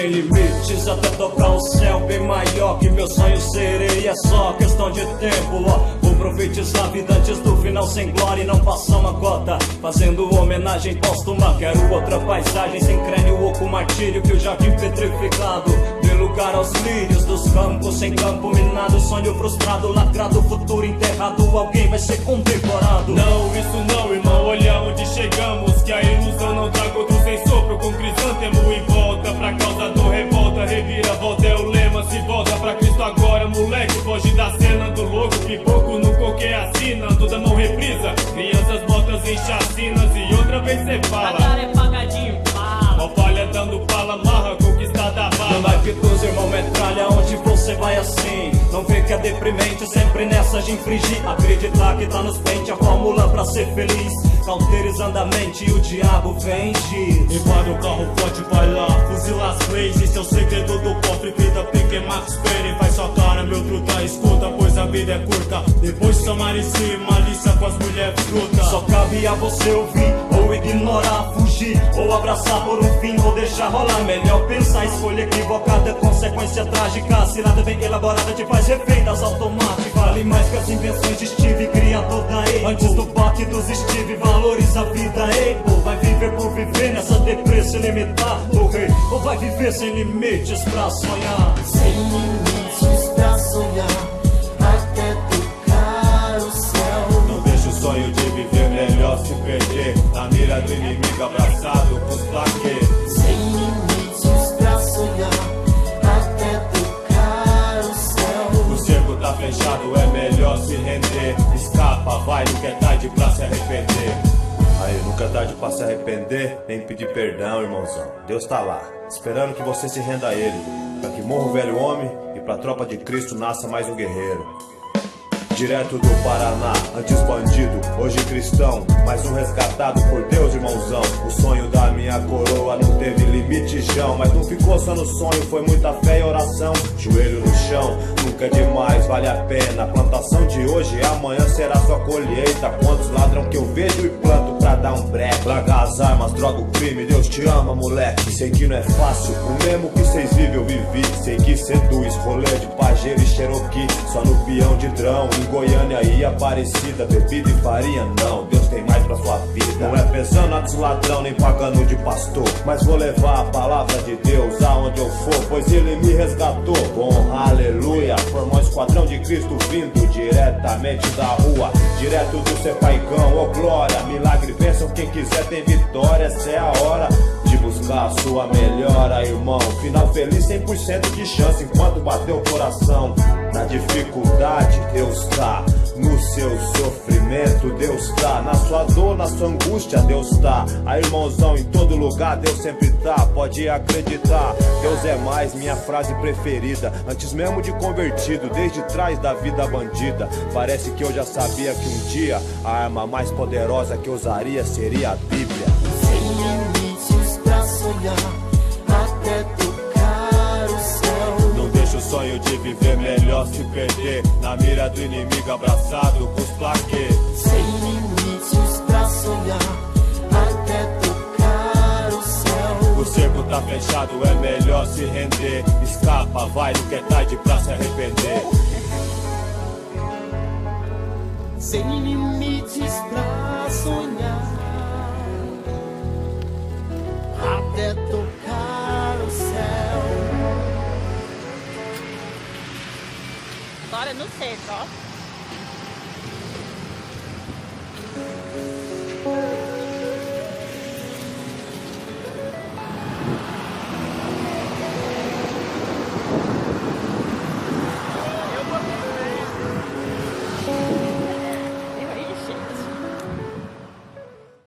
sem limites até tocar o céu bem maior que meu sonho serei. É só questão de tempo, ó. Vou profetizar a vida antes do final sem glória e não passar uma gota, fazendo homenagem póstuma. Quero outra paisagem sem crânio ou com martírio, que o jardim petrificado dê lugar aos lírios dos campos sem campo minado. Sonho frustrado, lacrado, futuro enterrado, alguém vai ser condecorado. Não, isso não, irmão, olha onde chegamos, que a ilusão não traga outro sem sopro. Com crisântemo em volta, pra causa do revolta, reviravolta é o lema. Se volta pra Cristo agora, moleque, foge da cena do louco. Pipoco no qualquer assina, toda mão reprisa, crianças mortas em chacinas. E outra vez cê fala, cara é pagadinho, fala. ó palha dando pala, marra, conquistada a bala. No naipe dos irmão metralha, onde você vai assim? Não vê que é deprimente, sempre nessa de infringir. Acreditar que tá nos pente, a fórmula pra ser feliz. Cauterizando a mente e o diabo vem diz: invade o carro forte, vai lá, fuzila as leis. Esse é o segredo do cofre, vida pique Max Payne. Faz sua cara, meu truta, escuta, pois a vida é curta. Depois samaricia e malícia com as mulheres frutas. Só cabe a você ouvir, ou ignorar, fugir, ou abraçar por um fim, ou deixar rolar. Melhor pensar, escolha equivocada, consequência trágica. A cilada bem elaborada te faz refém das automáticas. Vale mais que as invenções de Steve, criador da Apple. Antes do baque dos Steve, valoriza a vida, Apple. Vai viver por viver nessa depressa ilimitada, morrer, ou vai viver sem limites pra sonhar. Sem limites pra sonhar, até tocar o céu. Não deixa o sonho de viver, melhor se perder na mira do inimigo abraçado com os plaquês. Sem limites pra sonhar, até tocar o céu. O cerco tá fechado, é melhor se render. Escapa, vai, nunca é tarde pra se arrepender. Aí, nunca é tarde pra se arrepender, nem pedir perdão, irmãozão. Deus tá lá, esperando que você se renda a Ele, pra que morra o velho homem e pra tropa de Cristo nasça mais um guerreiro. Direto do Paraná, antes bandido, hoje cristão, mais um resgatado por Deus, irmãozão. O sonho da minha coroa não teve limite, Jão, mas não ficou só no sonho, foi muita fé e oração. Joelho no chão, nunca é demais, vale a pena. A plantação de hoje e amanhã será sua colheita. Quantos ladrão que eu vejo e planto pra dar um breque. Larga as armas, droga o crime, Deus te ama, moleque. Sei que não é fácil, o mesmo que cês vivem eu vivi. Sei que seduz, rolê de Pajeiro e Cherokee, só no peão de drão. Em Goiânia e Aparecida, bebida e farinha não, Deus tem mais pra sua vida. Não é pesando a dos ladrão, nem pagando de pastor, mas vou levar a palavra de Deus aonde eu for, pois Ele me resgatou. Bom, aleluia, formou um esquadrão de Cristo vindo diretamente da rua, direto do Cepaicão, ô glória. Milagre, bênção, quem quiser tem vitória. Essa é a hora de buscar a sua melhora, irmão. Final feliz, 100% de chance enquanto bater o coração. Na dificuldade, Deus tá. No seu sofrimento, Deus tá. Na sua dor, na sua angústia, Deus tá. Aí, irmãozão, em todo lugar, Deus sempre tá. Pode acreditar, Deus é mais, minha frase preferida. Antes mesmo de convertido, desde trás da vida bandida. Parece que eu já sabia que um dia a arma mais poderosa que eu usaria seria a Bíblia. Sem limites pra sonhar, até tocar o céu. Não deixa o sonho de viver, melhor se perder na mira do inimigo abraçado com os plaquês. Sem limites pra sonhar, até tocar o céu. O cerco tá fechado, é melhor se render. Escapa, vai, nunca é tarde pra se arrepender. Sem limites pra sonhar, até tocar o céu. Agora no centro, ó.